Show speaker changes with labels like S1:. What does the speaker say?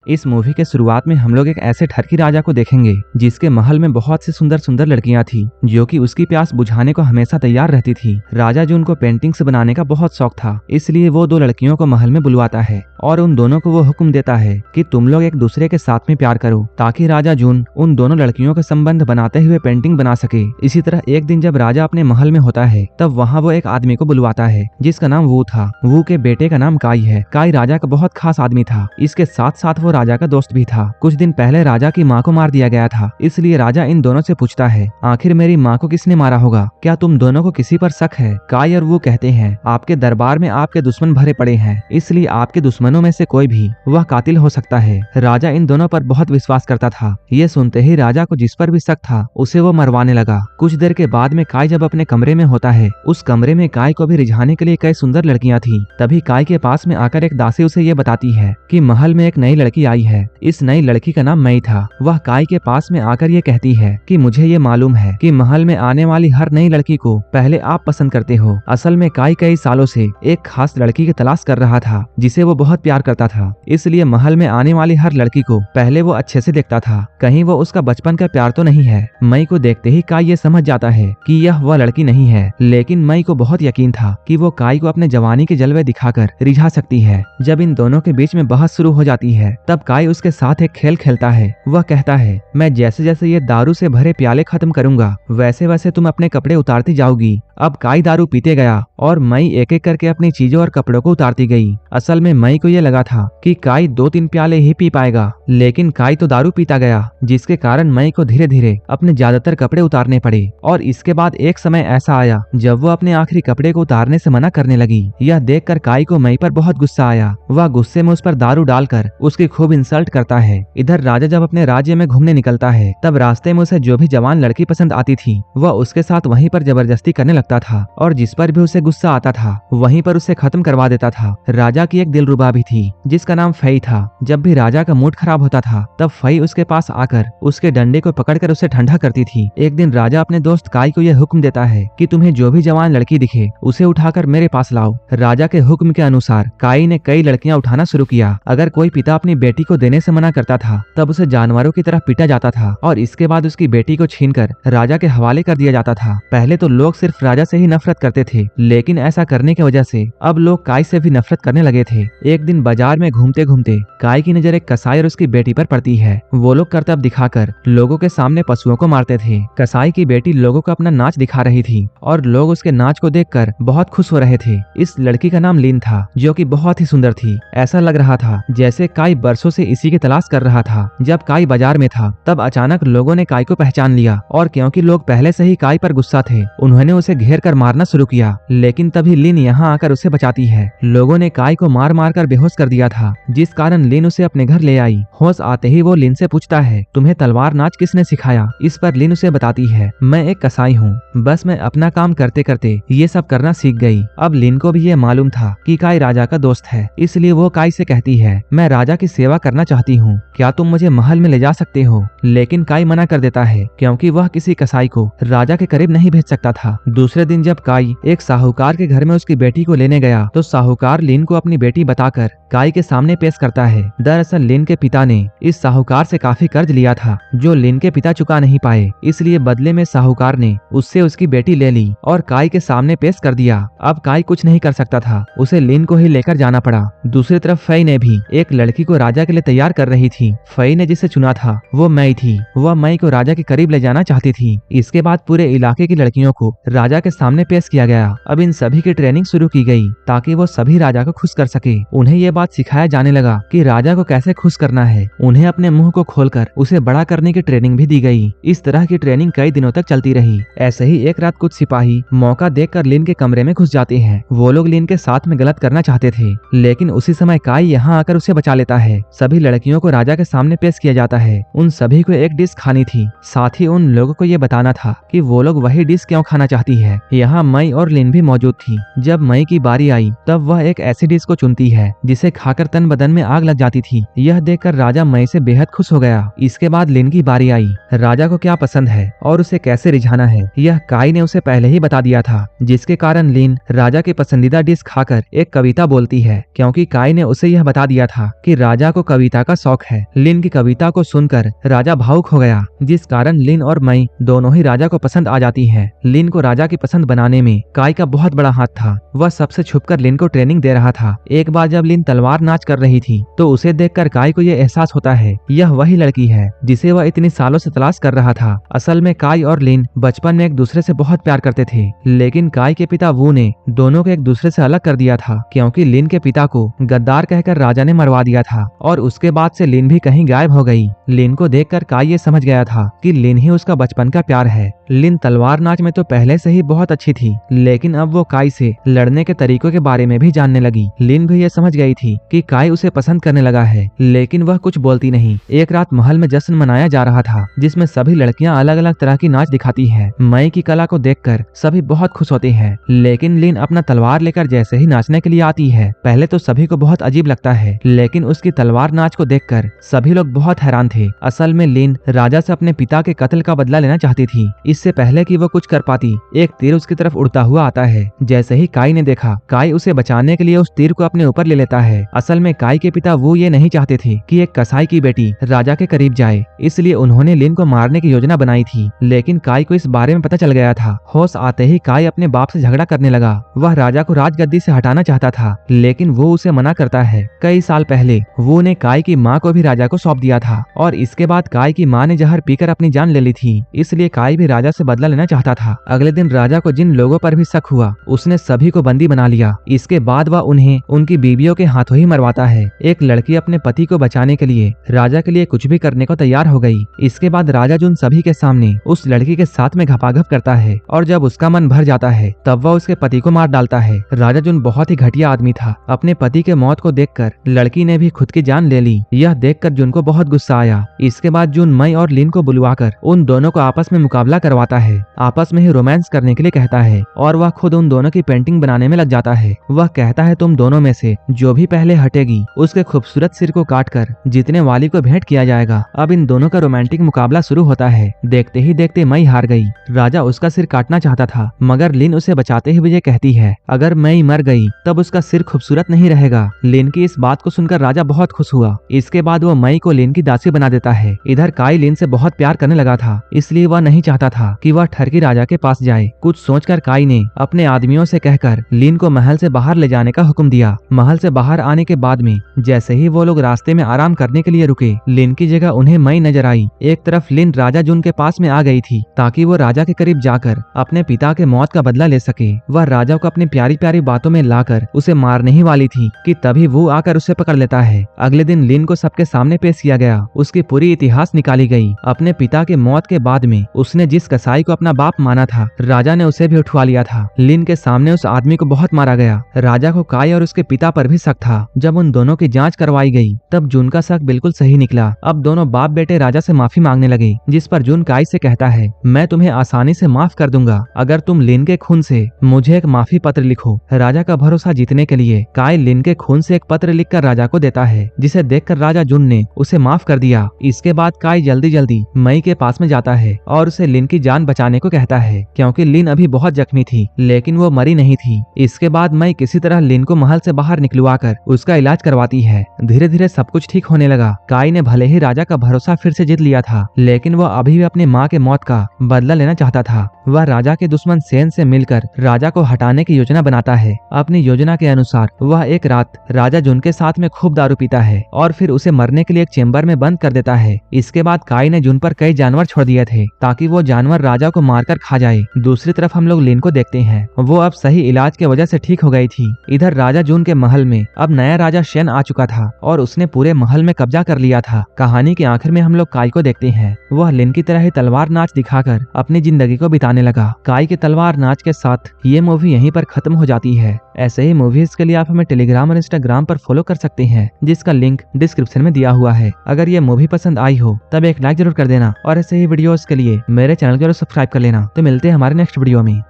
S1: इस मूवी के शुरुआत में हम लोग एक ऐसे ठरकी राजा को देखेंगे जिसके महल में बहुत सी सुंदर सुंदर लड़कियां थी जो कि उसकी प्यास बुझाने को हमेशा तैयार रहती थी। राजा जून को पेंटिंग्स बनाने का बहुत शौक था, इसलिए वो दो लड़कियों को महल में बुलवाता है और उन दोनों को वो हुक्म देता है कि तुम लोग एक दूसरे के साथ में प्यार करो ताकि राजा जून उन दोनों लड़कियों का संबंध बनाते हुए पेंटिंग बना सके। इसी तरह एक दिन जब राजा अपने महल में होता है तब वहाँ वो एक आदमी को बुलवाता है जिसका नाम वू था। वू के बेटे का नाम काई है। काई राजा का बहुत खास आदमी था, इसके साथ साथ वो राजा का दोस्त भी था। कुछ दिन पहले राजा की माँ को मार दिया गया था, इसलिए राजा इन दोनों से पूछता है आखिर मेरी माँ को किसने मारा होगा, क्या तुम दोनों को किसी पर शक है। काई और वो कहते हैं आपके दरबार में आपके दुश्मन भरे पड़े हैं, इसलिए आपके दुश्मनों में से कोई भी वह कातिल हो सकता है। राजा इन दोनों पर बहुत विश्वास करता था। ये सुनते ही राजा को जिस पर भी शक था उसे वो मरवाने लगा। कुछ देर के बाद में काई जब अपने कमरे में होता है, उस कमरे में काई को भी रिझाने के लिए कई सुंदर लड़कियां थी। तभी काई के पास में आकर एक दासी उसे ये बताती है कि महल में एक नई लड़की आई है। इस नई लड़की का नाम मई था। वह काई के पास में आकर ये कहती है कि मुझे ये मालूम है कि महल में आने वाली हर नई लड़की को पहले आप पसंद करते हो। असल में काई कई सालों से एक खास लड़की की तलाश कर रहा था जिसे वो बहुत प्यार करता था, इसलिए महल में आने वाली हर लड़की को पहले वो अच्छे से देखता था, कहीं वो उसका बचपन का प्यार तो नहीं है। मई को देखते ही काई ये समझ जाता है कि यह वह लड़की नहीं है, लेकिन मई को बहुत यकीन था कि वो काई को अपने जवानी के जलवे दिखाकर रिझा सकती है। जब इन दोनों के बीच में बहस शुरू हो जाती है तब काई उसके साथ एक खेल खेलता है। वह कहता है मैं जैसे जैसे ये दारू से भरे प्याले खत्म करूंगा वैसे वैसे तुम अपने कपड़े उतारती जाओगी। अब काई दारू पीते गया और मई एक एक करके अपनी चीजों और कपड़ों को उतारती गई। असल में मई को ये लगा था कि काई 2-3 प्याले ही पी पाएगा, लेकिन काई तो दारू पीता गया, जिसके कारण मई को धीरे धीरे अपने ज्यादातर कपड़े उतारने पड़े। और इसके बाद एक समय ऐसा आया जब वो अपने आखिरी कपड़े को उतारने से मना करने लगी। यह देखकर काई को मई पर बहुत गुस्सा आया। वह गुस्से में उस पर दारू डालकर उसकी खूब इंसल्ट करता है। इधर राजा जब अपने राज्य में घूमने निकलता है तब रास्ते में उसे जो भी जवान लड़की पसंद आती थी वह उसके साथ वहीं पर जबरदस्ती करने लगता था और जिस पर भी उसे गुस्सा आता था वहीं पर उसे खत्म करवा देता था। राजा की एक दिलरुबा भी थी जिसका नाम फई था। जब भी राजा का मूड खराब होता था तब फई उसके पास आकर उसके डंडे को पकड़कर उसे ठंडा करती थी। एक दिन राजा अपने दोस्त काई को यह हुक्म देता है कि तुम्हें जो भी जवान लड़की दिखे उसे उठाकर मेरे पास लाओ। राजा के हुक्म के अनुसार काई ने कई लड़कियां उठाना शुरू किया। अगर कोई पिता अपनी बेटी को देने से मना करता था तब उसे जानवरों की तरह पीटा जाता था और इसके बाद उसकी बेटी को छीनकर राजा के हवाले कर दिया जाता था। पहले तो लोग सिर्फ राजा से ही नफरत करते थे, लेकिन ऐसा करने की वजह से अब लोग काई से भी नफरत करने लगे थे। एक दिन बाजार में घूमते घूमते काई की नजर एक कसाई और उसकी बेटी पर पड़ती है। वो लोग करतब दिखाकर लोगों के सामने पशुओं को मारते थे। कसाई की बेटी लोगों को अपना नाच दिखा रही थी और लोग उसके नाच को देखकर बहुत खुश हो रहे थे। इस लड़की का नाम लिन था जो कि बहुत ही सुंदर थी। ऐसा लग रहा था जैसे काई बरसों से इसी की तलाश कर रहा था। जब काई बाजार में था तब अचानक लोगों ने काई को पहचान लिया और क्योंकि लोग पहले से ही काई पर गुस्सा थे उन्होंने उसे घेर कर मारना शुरू किया, लेकिन तभी लिन यहाँ आकर उसे बचाती है। लोगों ने काई को मार मार कर बेहोश कर दिया था, जिस कारण लिन उसे अपने घर ले आई। होश आते ही वो लिन से पूछता है तुम्हें तलवार नाच किसने सिखाया। इस पर लिन उसे बताती है मैं एक कसाई हूँ, बस मैं अपना काम करते करते ये सब करना सीख गई। अब लिन को भी ये मालूम था कि काई राजा का दोस्त है, इसलिए वो काई से कहती है मैं राजा की सेवा करना चाहती हूँ, क्या तुम मुझे महल में ले जा सकते हो। लेकिन काई मना कर देता है क्योंकि वह किसी कसाई को राजा के करीब नहीं भेज सकता था। दूसरे दिन जब काई एक साहूकार के घर में उसकी बेटी को लेने गया तो साहूकार लिन को अपनी बेटी बताकर काई के सामने पेश करता है। दरअसल लिन के पिता ने इस साहूकार से काफी कर्ज लिया था जो लिन के पिता चुका नहीं पाए, इसलिए बदले में साहूकार ने उससे उसकी बेटी ले ली और काई के सामने पेश कर दिया। अब काई कुछ नहीं कर सकता था, उसे लिन को ही लेकर जाना पड़ा। दूसरी तरफ फई ने भी एक लड़की को राजा के लिए तैयार कर रही थी। फई ने जिसे चुना था वो मई थी। वह मई को राजा के करीब ले जाना चाहती थी। इसके बाद पूरे इलाके की लड़कियों को राजा के सामने पेश किया गया। अब इन सभी की ट्रेनिंग शुरू की गई ताकि वो सभी राजा को खुश कर सके। उन्हें ये बात सिखाया जाने लगा कि राजा को कैसे खुश करना है। उन्हें अपने मुंह को खोलकर उसे बड़ा करने की ट्रेनिंग भी दी गई। इस तरह की ट्रेनिंग कई दिनों तक चलती रही। ऐसे ही एक रात कुछ सिपाही मौका देखकर लिन के कमरे में घुस जाते हैं। वो लोग लिन के साथ में गलत करना चाहते थे, लेकिन उसी समय काई यहाँ आकर उसे बचा लेता है। सभी लड़कियों को राजा के सामने पेश किया जाता है। उन सभी को एक डिश खानी थी, साथ ही उन लोगों को ये बताना था कि वो लोग वही डिश क्यों खाना चाहती है। यहाँ मई और लिन भी मौजूद थी। जब मई की बारी आई तब वह एक ऐसी डिश को चुनती है जिसे खाकर तन बदन में आग लग जाती थी। यह देखकर राजा मई से बेहद खुश हो गया। इसके बाद लिन की बारी आई। राजा को क्या पसंद है और उसे कैसे रिझाना है यह काई ने उसे पहले ही बता दिया था, जिसके कारण लिन राजा की पसंदीदा डिश खाकर एक कविता बोलती है। क्योंकि काई ने उसे यह बता दिया था कि राजा राजा को कविता का शौक है। लिन की कविता को सुनकर राजा भावुक हो गया, जिस कारण लिन और मई दोनों ही राजा को पसंद आ जाती है। लिन को राजा की पसंद बनाने में काई का बहुत बड़ा हाथ था। वह सबसे छुपकर लिन को ट्रेनिंग दे रहा था। एक बार जब लिन तलवार नाच कर रही थी तो उसे देखकर काई को यह एहसास होता है यह वही लड़की है जिसे वह इतनी सालों से तलाश कर रहा था। असल में काई और लिन बचपन में एक दूसरे से बहुत प्यार करते थे, लेकिन काई के पिता वू ने दोनों को एक दूसरे से अलग कर दिया था, क्योंकि लिन के पिता को गद्दार कहकर राजा ने मरवा दिया था और उसके बाद से लिन भी कहीं गायब हो गई। लिन को देखकर काई ये समझ गया था कि लिन ही उसका बचपन का प्यार है। लिन तलवार नाच में तो पहले से ही बहुत अच्छी थी, लेकिन अब वो काई से लड़ने के तरीकों के बारे में भी जानने लगी। लिन भी ये समझ गई थी कि काई उसे पसंद करने लगा है, लेकिन वह कुछ बोलती नहीं। एक रात महल में जश्न मनाया जा रहा था, जिसमें सभी लड़कियां अलग अलग तरह की नाच दिखाती है। मई की कला को देखकर सभी बहुत खुश होते हैं, लेकिन लिन अपना तलवार लेकर जैसे ही नाचने के लिए आती है, पहले तो सभी को बहुत अजीब लगता है, लेकिन उसकी तलवार नाच को देखकर सभी लोग बहुत हैरान थे। असल में लिन राजा से अपने पिता के कत्ल का बदला लेना चाहती थी। इससे पहले कि वो कुछ कर पाती, एक तीर उसकी तरफ उड़ता हुआ आता है। जैसे ही काई ने देखा, काई उसे बचाने के लिए उस तीर को अपने ऊपर ले लेता है। असल में काई के पिता वो ये नहीं चाहते थे कि एक कसाई की बेटी राजा के करीब जाए, इसलिए उन्होंने लिन को मारने की योजना बनाई थी। लेकिन काई को इस बारे में पता चल गया था। होश आते ही काई अपने बाप से झगड़ा करने लगा। वह राजा को राजगद्दी से हटाना चाहता था, लेकिन वो उसे मना करता है। कई साल पहले वो ने काई की माँ को भी राजा को सौंप दिया था और इसके बाद काई की माँ ने जहर पीकर अपनी जान ले ली थी, इसलिए काई भी राजा से बदला लेना चाहता था। अगले दिन राजा को जिन लोगों पर भी शक हुआ, उसने सभी को बंदी बना लिया। इसके बाद वह उन्हें उनकी बीवियों के हाथों ही मरवाता है। एक लड़की अपने पति को बचाने के लिए राजा के लिए कुछ भी करने को तैयार हो गई। इसके बाद राजा जुन सभी के सामने उस लड़की के साथ में घपाघप करता है और जब उसका मन भर जाता है तब वह उसके पति को मार डालता है। राजा जुन बहुत ही घटिया आदमी था। अपने पति के मौत को देखकर लड़की ने भी खुद की जान ले ली। यह देखकर जुन को बहुत गुस्सा आया। इसके बाद जुन मई और लिन को बुलवाकर उन दोनों को आपस में मुकाबला करवाता है। आपस में ही रोमांस करने के लिए कहता है और वह खुद उन दोनों की पेंटिंग बनाने में लग जाता है। वह कहता है तुम दोनों में से जो भी पहले हटेगी उसके खूबसूरत सिर को काटकर जीतने वाली को भेंट किया जाएगा। अब इन दोनों का रोमांटिक मुकाबला शुरू होता है। देखते ही देखते मई हार गई। राजा उसका सिर काटना चाहता था, मगर लिन उसे बचाते हुए ये कहती है अगर मई मर गई तब उसका सिर खूबसूरत नहीं रहेगा। लिन की इस बात को सुनकर राजा बहुत खुश हुआ। इसके बाद वो मई को लिन की दासी बना देता है। इधर काई लिन से बहुत प्यार करने लगा था, इसलिए वह नहीं चाहता था कि वह ठरकी राजा के पास जाए। कुछ सोचकर काई ने अपने आदमियों से कहकर लिन को महल से बाहर ले जाने का हुक्म दिया। महल से बाहर आने के बाद में जैसे ही वो लोग रास्ते में आराम करने के लिए रुके, लिन की जगह उन्हें मई नजर आई। एक तरफ लिन राजा जुन के पास में आ गई थी ताकि वो राजा के करीब जाकर अपने पिता के मौत का बदला ले सके। वह राजा को अपनी प्यारी प्यारी बातों में लाकर उसे मारने ही वाली थी कि तभी वो आकर उसे पकड़ लेता है। अगले दिन लिन को सबके सामने पेश किया गया। उसकी पूरी इतिहास निकाली गई। अपने पिता के मौत के बाद में उसने जिस कसाई को अपना बाप माना था, राजा ने उसे भी उठवा लिया था। लिन के सामने उस आदमी को बहुत मारा गया। राजा को काई और उसके पिता पर भी शक था। जब उन दोनों की जांच करवाई गई तब जुन का शक बिल्कुल सही निकला। अब दोनों बाप बेटे राजा से माफी मांगने लगे, जिस पर जुन काई से कहता है मैं तुम्हें आसानी से माफ कर दूंगा अगर तुम लिन के खून से मुझे एक माफी पत्र लिखो। राजा का भरोसा जीतने के लिए काई लिन के खून से एक पत्र लिखकर राजा को देता है, जिसे देखकर राजा जुन ने उसे माफ कर दिया। इसके बाद काई जल्दी जल्दी मई के पास में जाता है और उसे लिन की जान बचाने को कहता है, क्योंकि लिन अभी बहुत जख्मी थी, लेकिन वो मरी नहीं थी। इसके बाद मई किसी तरह लिन को महल से बाहर निकलवा कर उसका इलाज करवाती है। धीरे धीरे सब कुछ ठीक होने लगा। काई ने भले ही राजा का भरोसा फिर से जीत लिया था, लेकिन वह अभी भी अपनी माँ के मौत का बदला लेना चाहता था। वह राजा के दुश्मन सेन से मिलकर राजा को हटाने की योजना बनाता है। अपनी योजना के अनुसार वह एक रात राजा जुन के साथ में खूब दारू पीता है और फिर उसे मरने के लिए एक चेम्बर में बंद कर देता है। इसके बाद काई ने जुन पर कई जानवर छोड़ दिए थे ताकि वो जानवर राजा को मारकर खा जाए। दूसरी तरफ हम लोग लिन को देखते हैं। वो अब सही इलाज की वजह से ठीक हो गई थी। इधर राजा जुन के महल में अब नया राजा शेन आ चुका था और उसने पूरे महल में कब्जा कर लिया था। कहानी के आखिर में हम लोग काई को देखते हैं। वह लिन की तरह ही तलवार नाच दिखाकर अपनी जिंदगी को बिताने लगा। काई के तलवार नाच के साथ ये मूवी यहीं पर खत्म हो जाती है। ऐसे ही मूवीज के लिए आप हमें टेलीग्राम और इंस्टाग्राम पर फॉलो कर सकते हैं, जिसका लिंक डिस्क्रिप्शन में दिया हुआ है। अगर ये मूवी पसंद आई हो तब एक लाइक जरूर कर देना और ऐसे ही वीडियोस के लिए मेरे चैनल को सब्सक्राइब कर लेना। तो मिलते हैं हमारे नेक्स्ट वीडियो में।